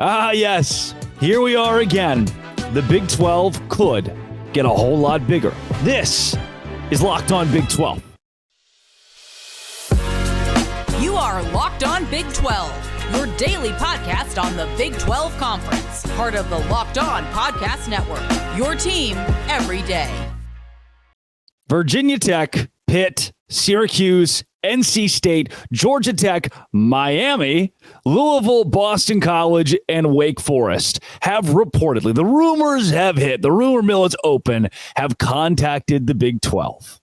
Yes. Here we are again. The Big 12 could get a whole lot bigger. This is Locked On Big 12. You are Locked On Big 12, your daily podcast on the Big 12 Conference, part of the Locked On Podcast Network, your team every day. Virginia Tech, Pitt, Syracuse, NC State, Georgia Tech, Miami, Louisville, Boston College, and Wake Forest have reportedly, the rumors have hit, the rumor mill is open, have contacted the Big 12.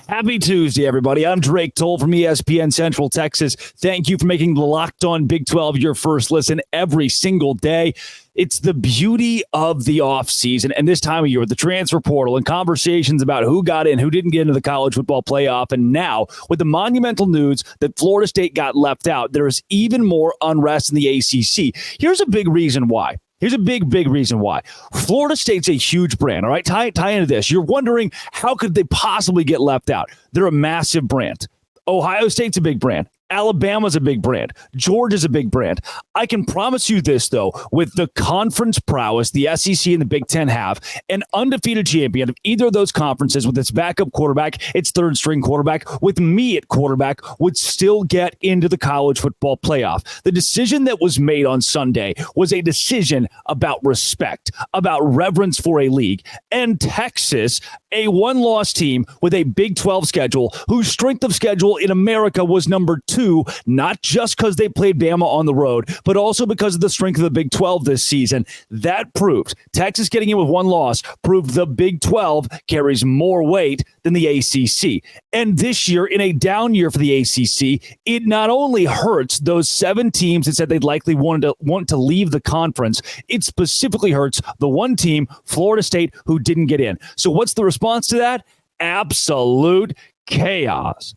Happy Tuesday, everybody. I'm Drake Toll from ESPN Central Texas. Thank you for making the Locked On Big 12 your first listen every single day. It's the beauty of the offseason and this time of year with the transfer portal and conversations about who got in, who didn't get into the college football playoff. And now, with the monumental news that Florida State got left out, there is even more unrest in the ACC. Here's a big reason why. Here's a big reason why. Florida State's a huge brand, all right? Tie into this. You're wondering, how could they possibly get left out? They're a massive brand. Ohio State's a big brand. Alabama's a big brand. Georgia's a big brand. I can promise you this, though, with the conference prowess the SEC and the Big Ten have, an undefeated champion of either of those conferences with its backup quarterback, its third-string quarterback, with me at quarterback, would still get into the college football playoff. The decision that was made on Sunday was a decision about respect, about reverence for a league. And Texas, a one-loss team with a Big 12 schedule, whose strength of schedule in America was number 2, not just because they played Bama on the road, but also because of the strength of the Big 12 this season. That proved, Texas getting in with one loss, proved the Big 12 carries more weight than the ACC. And this year, in a down year for the ACC, it not only hurts those 7 teams that said they'd likely want to leave the conference, it specifically hurts the one team, Florida State, who didn't get in. So what's the response to that? Absolute chaos.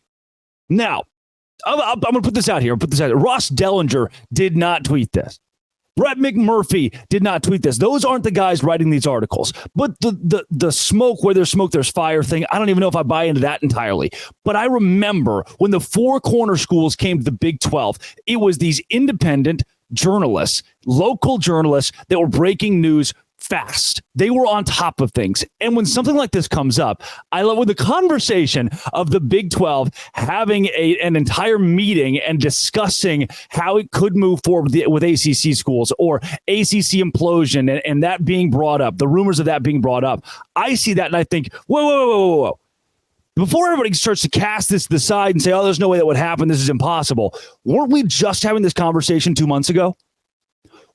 Now, I'm going to put this out here. Ross Dellinger did not tweet this. Brett McMurphy did not tweet this. Those aren't the guys writing these articles. But the smoke, where there's smoke, there's fire thing, I don't even know if I buy into that entirely. But I remember when the 4 corner schools came to the Big 12, it was these independent journalists, local journalists that were breaking news fast. They were on top of things. And when something like this comes up, I love with the conversation of the Big 12 having an entire meeting and discussing how it could move forward with ACC schools or ACC implosion and that being brought up, the rumors of that being brought up. I see that and I think, whoa. Before everybody starts to cast this to the side and say, oh, there's no way that would happen, this is impossible. Weren't we just having this conversation 2 months ago?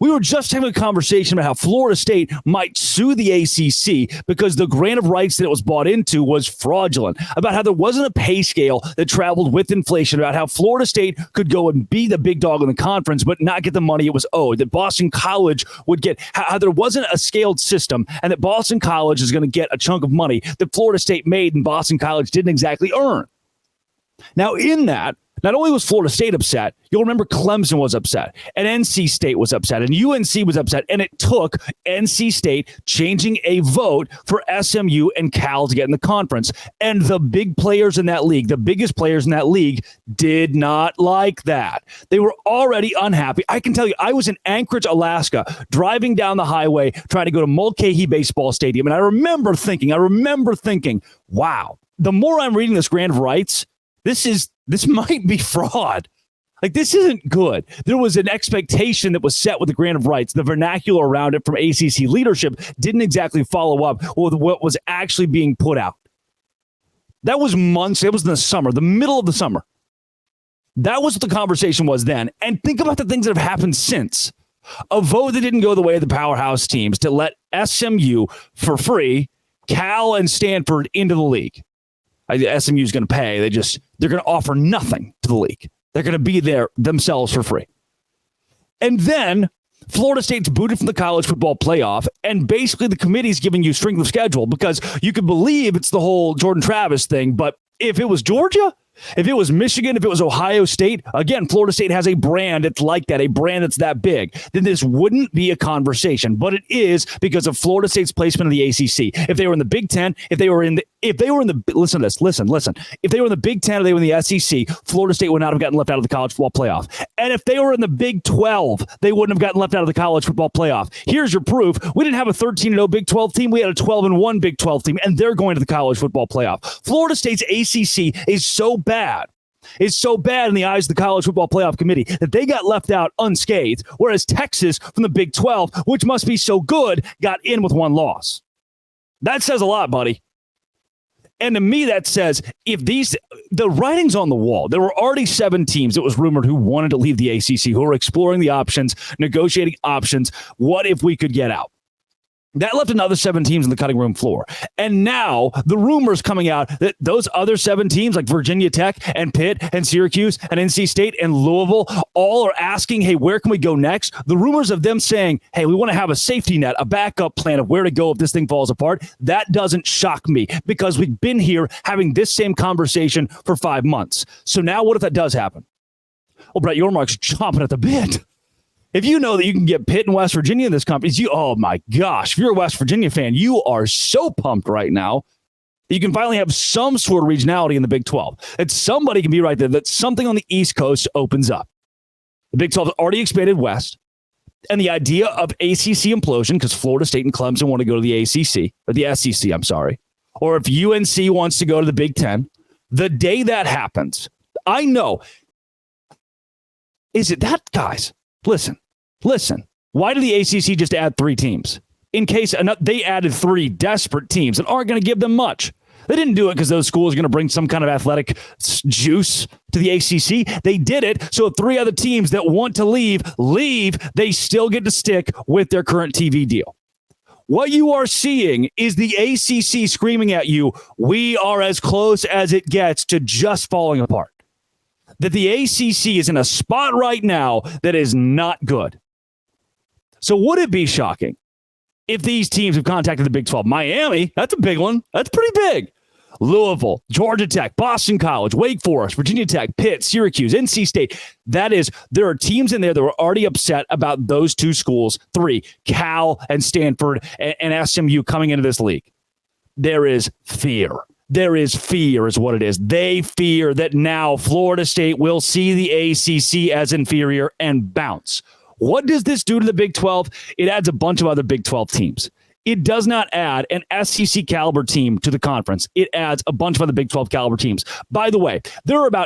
We were just having a conversation about how Florida State might sue the ACC because the grant of rights that it was bought into was fraudulent, about how there wasn't a pay scale that traveled with inflation, about how Florida State could go and be the big dog in the conference but not get the money it was owed, that Boston College would get, how there wasn't a scaled system, and that Boston College is going to get a chunk of money that Florida State made and Boston College didn't exactly earn. Now, in that, not only was Florida State upset, you'll remember Clemson was upset, and NC State was upset, and UNC was upset, and it took NC State changing a vote for SMU and Cal to get in the conference. And the big players in that league, the biggest players in that league, did not like that. They were already unhappy. I can tell you, I was in Anchorage, Alaska, driving down the highway, trying to go to Mulcahy Baseball Stadium, and I remember thinking, wow, the more I'm reading this grant of rights, this might be fraud. Like, this isn't good. There was an expectation that was set with the grant of rights. The vernacular around it from ACC leadership didn't exactly follow up with what was actually being put out. That was months. It was in the summer, the middle of the summer. That was what the conversation was then. And think about the things that have happened since. A vote that didn't go the way of the powerhouse teams to let SMU for free, Cal and Stanford into the league. SMU is going to pay. They're going to offer nothing to the league. They're going to be there themselves for free. And then Florida State's booted from the college football playoff, and basically the committee's giving you strength of schedule because you could believe it's the whole Jordan Travis thing. But if it was Georgia, if it was Michigan, if it was Ohio State, again, Florida State has a brand that's like that, a brand that's that big, then this wouldn't be a conversation. But it is because of Florida State's placement in the ACC. If they were in the Big Ten, if they were in If they were in the, listen to this, listen. If they were in the Big Ten or they were in the SEC, Florida State would not have gotten left out of the college football playoff. And if they were in the Big 12, they wouldn't have gotten left out of the college football playoff. Here's your proof. We didn't have a 13-0 Big 12 team. We had a 12-1 Big 12 team, and they're going to the college football playoff. Florida State's ACC is so bad. It's so bad in the eyes of the College Football Playoff Committee that they got left out unscathed, whereas Texas from the Big 12, which must be so good, got in with one loss. That says a lot, buddy. And to me, that says the writing's on the wall. There were already 7 teams, it was rumored, who wanted to leave the ACC, who were exploring the options, negotiating options. What if we could get out? That left another 7 teams on the cutting room floor. And now the rumors coming out that those other 7 teams like Virginia Tech and Pitt and Syracuse and NC State and Louisville all are asking, hey, where can we go next? The rumors of them saying, hey, we want to have a safety net, a backup plan of where to go if this thing falls apart. That doesn't shock me because we've been here having this same conversation for 5 months. So now what if that does happen? Well, Brett Yormark's chomping at the bit. If you know that you can get Pitt and West Virginia in this conference, oh my gosh, if you're a West Virginia fan, you are so pumped right now. You can finally have some sort of regionality in the Big 12. That somebody can be right there, that something on the East Coast opens up. The Big 12 has already expanded west. And the idea of ACC implosion, because Florida State and Clemson want to go to the ACC, or the SEC, I'm sorry. Or if UNC wants to go to the Big 10, the day that happens, I know. Is it that, guys? Listen. Why did the ACC just add 3 teams? In case they added 3 desperate teams that aren't going to give them much. They didn't do it because those schools are going to bring some kind of athletic juice to the ACC. They did it so if 3 other teams that want to leave, they still get to stick with their current TV deal. What you are seeing is the ACC screaming at you, we are as close as it gets to just falling apart. That the ACC is in a spot right now that is not good. So would it be shocking if these teams have contacted the Big 12? Miami, that's a big one. That's pretty big. Louisville, Georgia Tech, Boston College, Wake Forest, Virginia Tech, Pitt, Syracuse, NC State. There are teams in there that were already upset about those 2 schools, 3, Cal and Stanford and SMU coming into this league. There is fear. There is fear is what it is. They fear that now Florida State will see the ACC as inferior and bounce. What does this do to the Big 12? It adds a bunch of other Big 12 teams. It does not add an SEC caliber team to the conference. It adds a bunch of other Big 12 caliber teams. By the way,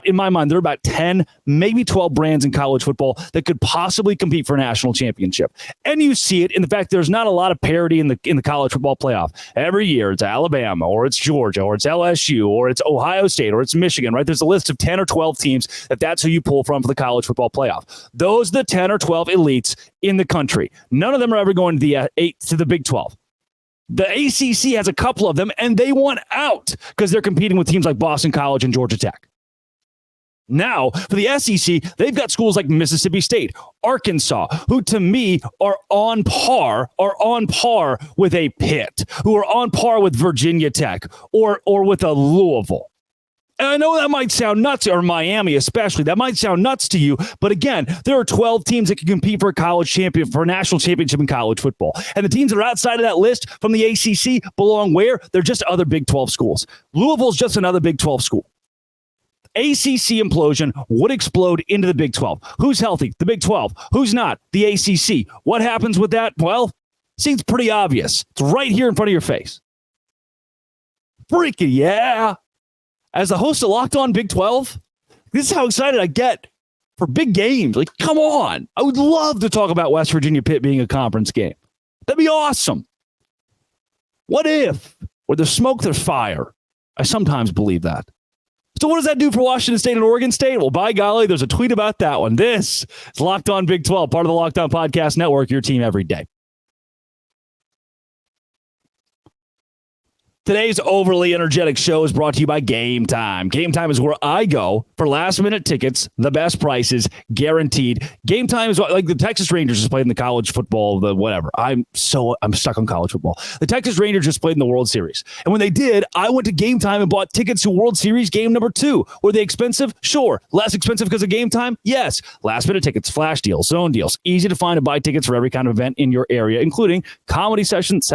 in my mind, there are about 10, maybe 12 brands in college football that could possibly compete for a national championship. And you see it in the fact there's not a lot of parity in the college football playoff. Every year it's Alabama or it's Georgia or it's LSU or it's Ohio State or it's Michigan, right? There's a list of 10 or 12 teams that's who you pull from for the college football playoff. Those are the 10 or 12 elites in the country. None of them are ever going to the Big 12. The ACC has a couple of them, and they want out because they're competing with teams like Boston College and Georgia Tech. Now, for the SEC, they've got schools like Mississippi State, Arkansas, who to me are on par with a Pitt, who are on par with Virginia Tech or with a Louisville. And I know that might sound nuts, or Miami especially. That might sound nuts to you. But again, there are 12 teams that can compete for a national championship in college football. And the teams that are outside of that list from the ACC belong where? They're just other Big 12 schools. Louisville's just another Big 12 school. ACC implosion would explode into the Big 12. Who's healthy? The Big 12. Who's not? The ACC. What happens with that? Well, seems pretty obvious. It's right here in front of your face. Freaking yeah. As the host of Locked On Big 12, this is how excited I get for big games. Like, come on. I would love to talk about West Virginia Pitt being a conference game. That'd be awesome. What if? Where there's smoke, there's fire. I sometimes believe that. So what does that do for Washington State and Oregon State? Well, by golly, there's a tweet about that one. This is Locked On Big 12, part of the Locked On Podcast Network, your team every day. Today's overly energetic show is brought to you by Game Time. Game Time is where I go for last-minute tickets, the best prices, guaranteed. Game Time is like the Texas Rangers just played in the college football, the whatever. I'm stuck on college football. The Texas Rangers just played in the World Series. And when they did, I went to Game Time and bought tickets to World Series game number 2. Were they expensive? Sure. Less expensive because of Game Time? Yes. Last-minute tickets, flash deals, zone deals. Easy to find and buy tickets for every kind of event in your area, including comedy sessions?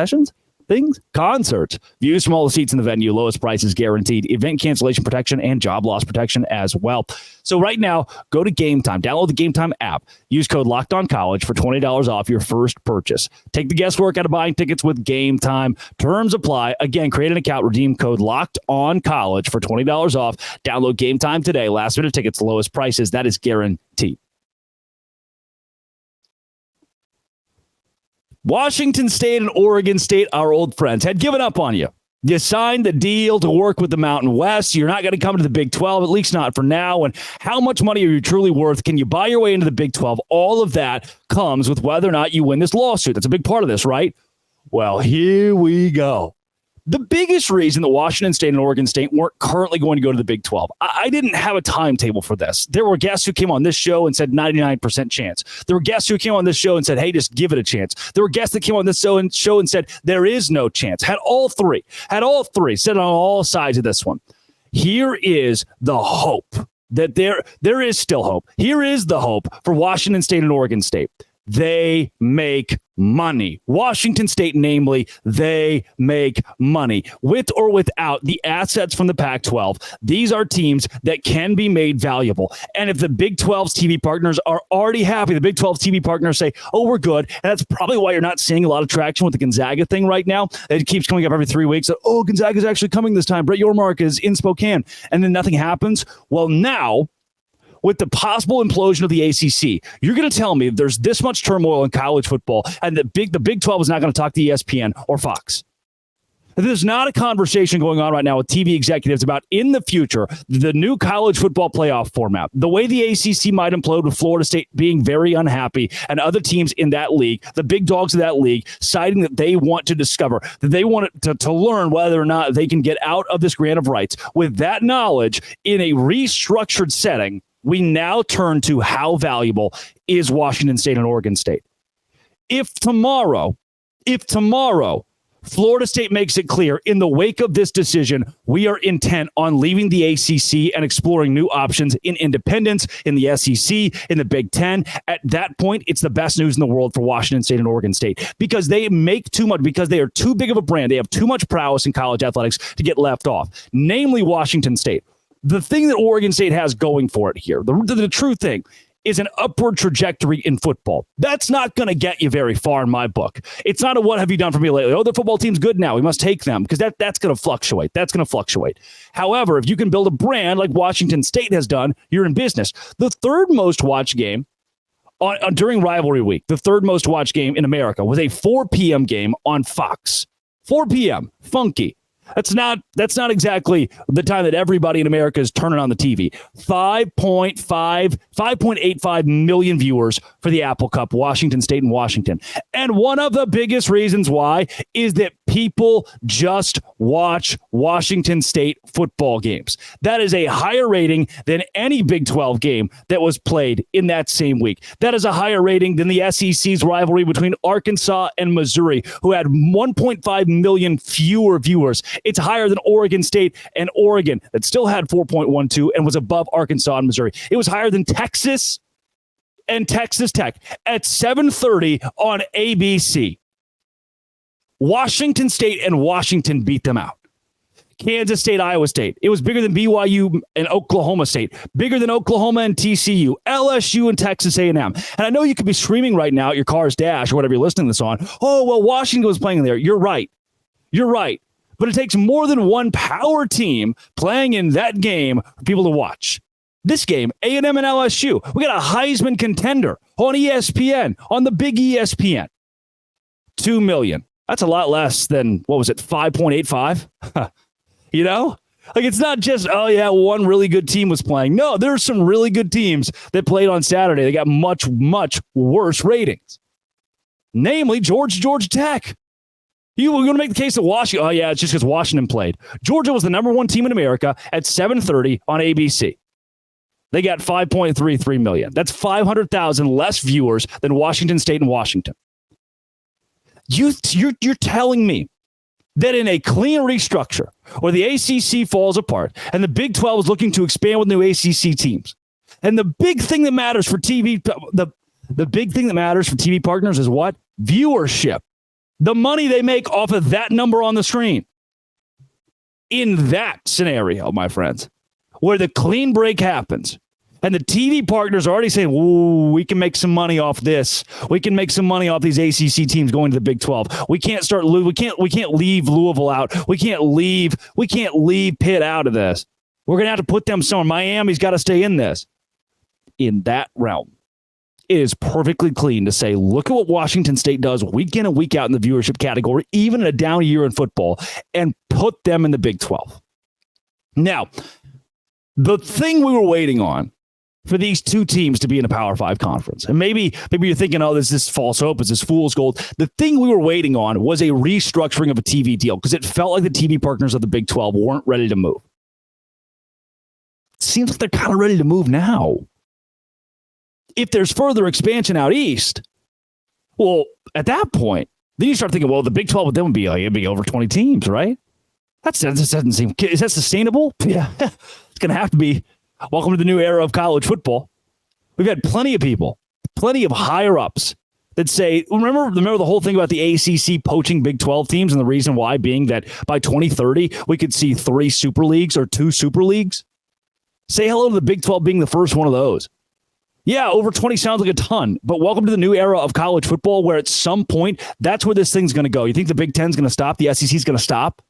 things, concerts, views from all the seats in the venue, lowest prices guaranteed, event cancellation protection, and job loss protection as well. So right now, go to Game Time, download the Game Time app, use code LOCKEDONCollege for $20 off your first purchase. Take the guesswork out of buying tickets with Game Time. Terms apply. Again, create an account, redeem code LOCKEDONCollege for $20 off. Download Game Time today. Last minute tickets, lowest prices. That is guaranteed. Washington State and Oregon State, our old friends, had given up on you. You signed the deal to work with the Mountain West. You're not going to come to the Big 12, at least not for now. And how much money are you truly worth? Can you buy your way into the Big 12? All of that comes with whether or not you win this lawsuit. That's a big part of this, right? Well, here we go. The biggest reason that Washington State and Oregon State weren't currently going to go to the Big 12, I didn't have a timetable for this. There were guests who came on this show and said 99% chance. There were guests who came on this show and said, hey, just give it a chance. There were guests that came on this show and said, there is no chance. Had all three, said on all sides of this one. Here is the hope that there is still hope. Here is the hope for Washington State and Oregon State. They make money. Washington State, namely, they make money. With or without the assets from the Pac-12, these are teams that can be made valuable. And if the Big 12's TV partners are already happy, the Big 12's TV partners say, oh, we're good. And that's probably why you're not seeing a lot of traction with the Gonzaga thing right now. It keeps coming up every 3 weeks. That, oh, Gonzaga's actually coming this time. Brett Yormark is in Spokane. And then nothing happens. Well, now, with the possible implosion of the ACC, you're going to tell me there's this much turmoil in college football and the Big 12 is not going to talk to ESPN or Fox. There's not a conversation going on right now with TV executives about, in the future, the new college football playoff format, the way the ACC might implode with Florida State being very unhappy and other teams in that league, the big dogs of that league, citing that they want to discover, that they want to learn whether or not they can get out of this grant of rights. With that knowledge, in a restructured setting, we now turn to how valuable is Washington State and Oregon State. If tomorrow, Florida State makes it clear in the wake of this decision, we are intent on leaving the ACC and exploring new options in independence, in the SEC, in the Big Ten. At that point, it's the best news in the world for Washington State and Oregon State because they make too much, because they are too big of a brand. They have too much prowess in college athletics to get left off, namely Washington State. The thing that Oregon State has going for it here, the true thing, is an upward trajectory in football. That's not going to get you very far in my book. It's not a what have you done for me lately? Oh, the football team's good now. We must take them, because that's going to fluctuate. That's going to fluctuate. However, if you can build a brand like Washington State has done, you're in business. The third most watched game during rivalry week, the third most watched game in America was a 4 p.m. game on Fox. 4 p.m. Funky. That's not exactly the time that everybody in America is turning on the TV. 5.85 million viewers for the Apple Cup, Washington State and Washington. And one of the biggest reasons why is that people just watch Washington State football games. That is a higher rating than any Big 12 game that was played in that same week. That is a higher rating than the SEC's rivalry between Arkansas and Missouri, who had 1.5 million fewer viewers. It's higher than Oregon State and Oregon that still had 4.12 and was above Arkansas and Missouri. It was higher than Texas and Texas Tech at 7:30 on ABC. Washington State and Washington beat them out. Kansas State, Iowa State. It was bigger than BYU and Oklahoma State, bigger than Oklahoma and TCU, LSU and Texas A&M. And I know you could be screaming right now at your car's dash or whatever you're listening to this on. Oh, well, Washington was playing there. You're right. But it takes more than one power team playing in that game for people to watch. This game, A&M and LSU, we got a Heisman contender on ESPN, on the big ESPN. 2 million. That's a lot less than, 5.85? You know? Like, it's not just, oh, yeah, one really good team was playing. No, there are some really good teams that played on Saturday. They got much, much worse ratings. Namely, Georgia Tech. You want to make the case that Washington, oh, yeah, it's just because Washington played. Georgia was the number one team in America at 7:30 on ABC. They got 5.33 million. That's 500,000 less viewers than Washington State and Washington. You're telling me that in a clean restructure where the ACC falls apart and the Big 12 is looking to expand with new ACC teams, and the big thing that matters for TV, the big thing that matters for TV partners is what? Viewership. The money they make off of that number on the screen. In that scenario, my friends, where the clean break happens, and the TV partners are already saying, "Ooh, we can make some money off this. We can make some money off these ACC teams going to the Big 12. We can't leave Louisville out. We can't leave Pitt out of this. We're going to have to put them somewhere. Miami's got to stay in this." In that realm, it is perfectly clean to say, look at what Washington State does week in and week out in the viewership category, even in a down year in football, and put them in the Big 12. Now, the thing we were waiting on for these two teams to be in a Power 5 conference, and maybe you're thinking, oh, this is false hope, is this fool's gold? The thing we were waiting on was a restructuring of a TV deal because it felt like the TV partners of the Big 12 weren't ready to move. It seems like they're kind of ready to move now. If there's further expansion out east, well, at that point, then you start thinking, well, the Big 12 with them would be, it'd be over 20 teams, right? That doesn't seem, is that sustainable? Yeah, it's going to have to be. Welcome to the new era of college football. We've had plenty of people, plenty of higher-ups that say, remember the whole thing about the ACC poaching Big 12 teams, and the reason why being that by 2030, we could see 3 super leagues or 2 super leagues? Say hello to the Big 12 being the first one of those. Yeah, over 20 sounds like a ton, but welcome to the new era of college football where at some point, that's where this thing's going to go. You think the Big 10's going to stop? The SEC's going to stop?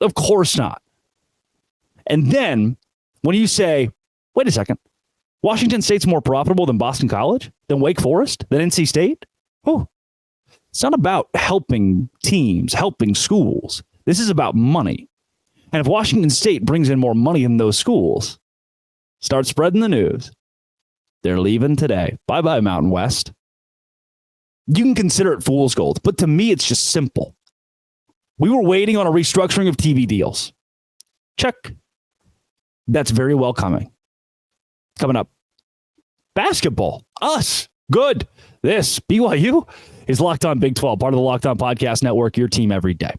Of course not. And then when you say, wait a second, Washington State's more profitable than Boston College, than Wake Forest, than NC State? Oh, it's not about helping teams, helping schools. This is about money. And if Washington State brings in more money in those schools, start spreading the news. They're leaving today. Bye-bye, Mountain West. You can consider it fool's gold, but to me, it's just simple. We were waiting on a restructuring of TV deals. Check. That's very well coming. Coming up. Basketball. Us. Good. This, BYU, is Locked On Big 12, part of the Locked On Podcast Network, your team every day.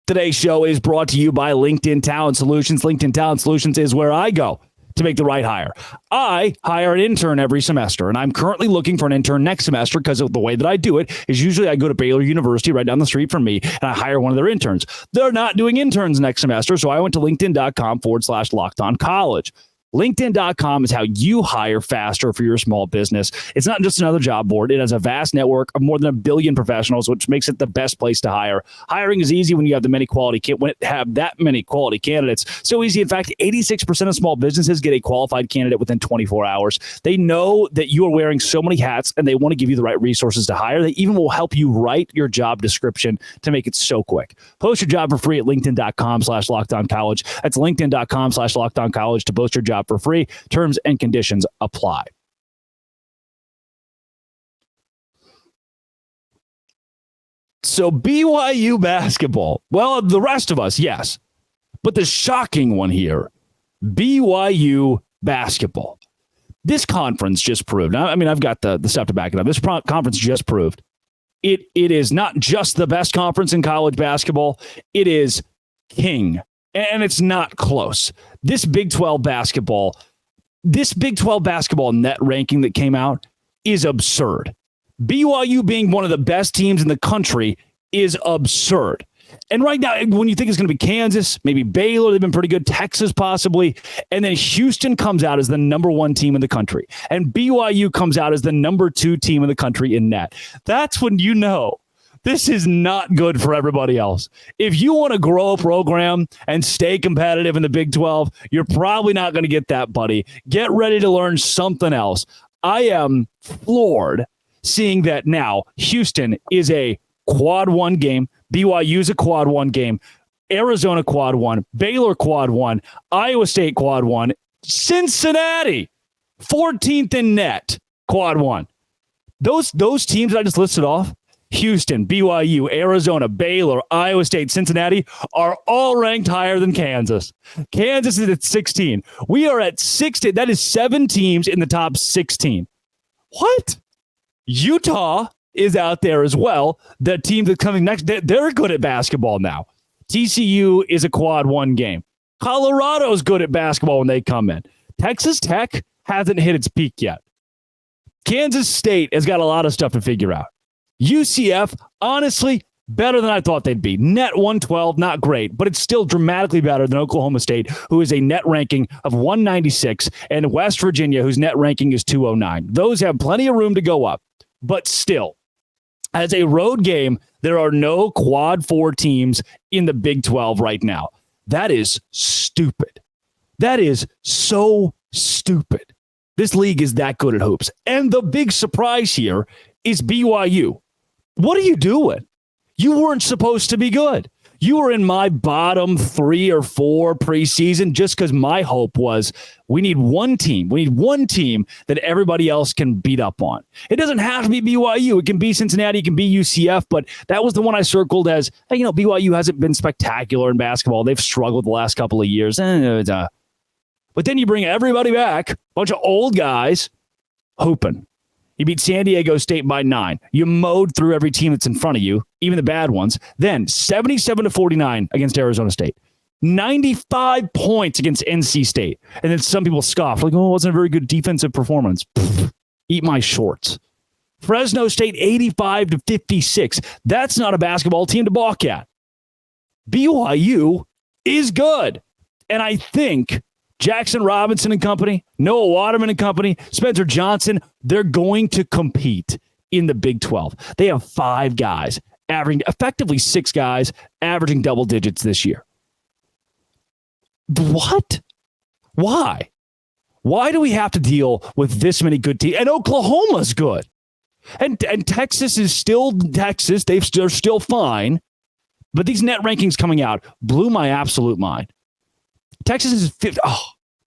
Today's show is brought to you by LinkedIn Talent Solutions. LinkedIn Talent Solutions is where I go to make the right hire. I hire an intern every semester, and I'm currently looking for an intern next semester because of the way that I do it is usually I go to Baylor University right down the street from me, and I hire one of their interns. They're not doing interns next semester, so I went to linkedin.com/LockedOnCollege. LinkedIn.com is how you hire faster for your small business. It's not just another job board. It has a vast network of more than 1 billion professionals, which makes it the best place to hire. Hiring is easy when you have that many quality candidates. So easy. In fact, 86% of small businesses get a qualified candidate within 24 hours. They know that you are wearing so many hats, and they want to give you the right resources to hire. They even will help you write your job description to make it so quick. Post your job for free at linkedin.com/LockedOnCollege. That's linkedin.com/LockedOnCollege to post your job for free. Terms and conditions apply. So BYU basketball. Well, the rest of us, yes. But the shocking one here, BYU basketball. This conference just proved, I mean, I've got the stuff to back it up. This conference just proved it is not just the best conference in college basketball. It is king. And it's not close. This Big 12 basketball net ranking that came out is absurd. BYU being one of the best teams in the country is absurd. And right now, when you think it's going to be Kansas, maybe Baylor, they've been pretty good, Texas possibly, and then Houston comes out as the number 1 team in the country, and BYU comes out as the number 2 team in the country in net. That's when you know this is not good for everybody else. If you want to grow a program and stay competitive in the Big 12, you're probably not going to get that, buddy. Get ready to learn something else. I am floored seeing that now Houston is a quad 1 game. BYU is a quad 1 game. Arizona quad 1. Baylor quad 1. Iowa State quad 1. Cincinnati 14th in net quad 1. Those teams that I just listed off, Houston, BYU, Arizona, Baylor, Iowa State, Cincinnati are all ranked higher than Kansas. Kansas is at 16. We are at 16. That is 7 teams in the top 16. What? Utah is out there as well. The team that's coming next, they're good at basketball now. TCU is a quad 1 game. Colorado's good at basketball when they come in. Texas Tech hasn't hit its peak yet. Kansas State has got a lot of stuff to figure out. UCF, honestly, better than I thought they'd be. Net 112, not great, but it's still dramatically better than Oklahoma State, who is a net ranking of 196, and West Virginia, whose net ranking is 209. Those have plenty of room to go up, but still, as a road game, there are no quad 4 teams in the Big 12 right now. That is stupid. That is so stupid. This league is that good at hoops. And the big surprise here is BYU. What are you doing? You weren't supposed to be good. You were in my bottom 3 or 4 preseason just because my hope was we need one team. We need one team that everybody else can beat up on. It doesn't have to be BYU. It can be Cincinnati. It can be UCF. But that was the one I circled as, hey, BYU hasn't been spectacular in basketball. They've struggled the last couple of years. But then you bring everybody back, a bunch of old guys hooping. You beat San Diego State by 9. You mowed through every team that's in front of you, even the bad ones. Then 77-49 against Arizona State. 95 points against NC State. And then some people scoff, like, oh, it wasn't a very good defensive performance. Pfft, eat my shorts. Fresno State 85-56. That's not a basketball team to balk at. BYU is good. And I think Jackson Robinson and company, Noah Waterman and company, Spencer Johnson, they're going to compete in the Big 12. They have 5 guys, averaging effectively 6 guys, averaging double digits this year. What? Why? Why do we have to deal with this many good teams? And Oklahoma's good. And Texas is still Texas. They're still fine. But these net rankings coming out blew my absolute mind. Texas is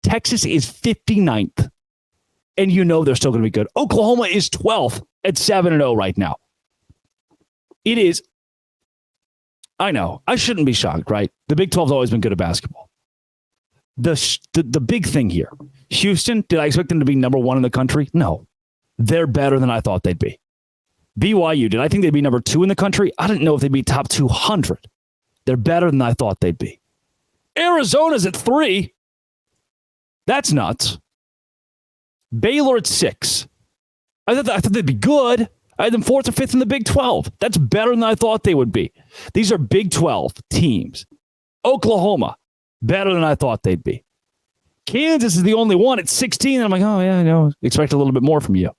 59th. And they're still going to be good. Oklahoma is 12th at 7-0 right now. It is. I know. I shouldn't be shocked, right? The Big 12's always been good at basketball. The big thing here. Houston, did I expect them to be number 1 in the country? No. They're better than I thought they'd be. BYU, did I think they'd be number 2 in the country? I didn't know if they'd be top 200. They're better than I thought they'd be. Arizona's at 3. That's nuts. Baylor at 6. I thought they'd be good. I had them 4th or 5th in the Big 12. That's better than I thought they would be. These are Big 12 teams. Oklahoma, better than I thought they'd be. Kansas is the only one at 16. And I'm like, oh, yeah, I know. Expect a little bit more from you.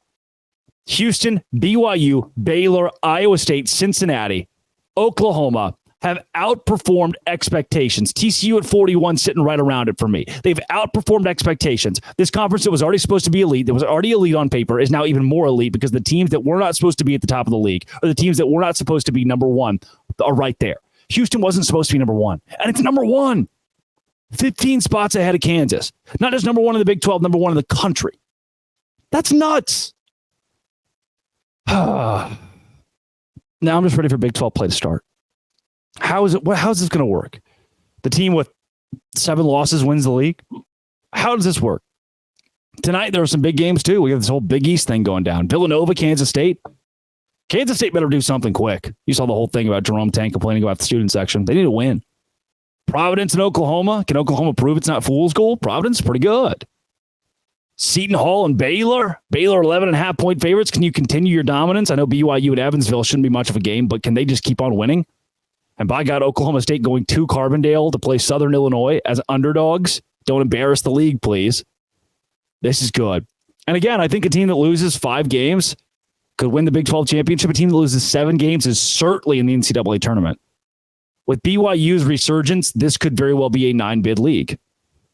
Houston, BYU, Baylor, Iowa State, Cincinnati, Oklahoma have outperformed expectations. TCU at 41 sitting right around it for me. They've outperformed expectations. This conference that was already supposed to be elite, that was already elite on paper, is now even more elite because the teams that were not supposed to be at the top of the league or the teams that were not supposed to be number 1 are right there. Houston wasn't supposed to be number 1, and it's number 1. 15 spots ahead of Kansas. Not just number 1 in the Big 12, number 1 in the country. That's nuts. Now I'm just ready for Big 12 play to start. How's this going to work? The team with 7 losses wins the league? How does this work? Tonight, there are some big games, too. We have this whole Big East thing going down. Villanova, Kansas State. Kansas State better do something quick. You saw the whole thing about Jerome Tang complaining about the student section. They need to win. Providence and Oklahoma. Can Oklahoma prove it's not fool's gold? Providence, pretty good. Seton Hall and Baylor. Baylor 11.5 point favorites. Can you continue your dominance? I know BYU and Evansville shouldn't be much of a game, but can they just keep on winning? And by God, Oklahoma State going to Carbondale to play Southern Illinois as underdogs. Don't embarrass the league, please. This is good. And again, I think a team that loses 5 games could win the Big 12 championship. A team that loses 7 games is certainly in the NCAA tournament. With BYU's resurgence, this could very well be a 9-bid league.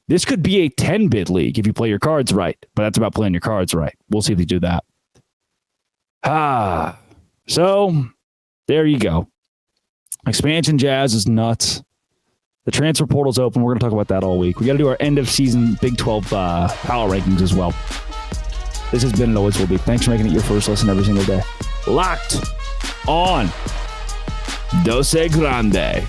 This could be a 10-bid league if you play your cards right. But that's about playing your cards right. We'll see if they do that. So there you go. Expansion jazz is nuts. The transfer portal's open. We're going to talk about that all week. We got to do our end of season Big 12 power rankings as well. This has been and always will be. Thanks for making it your first listen every single day. Locked on Dose Grande.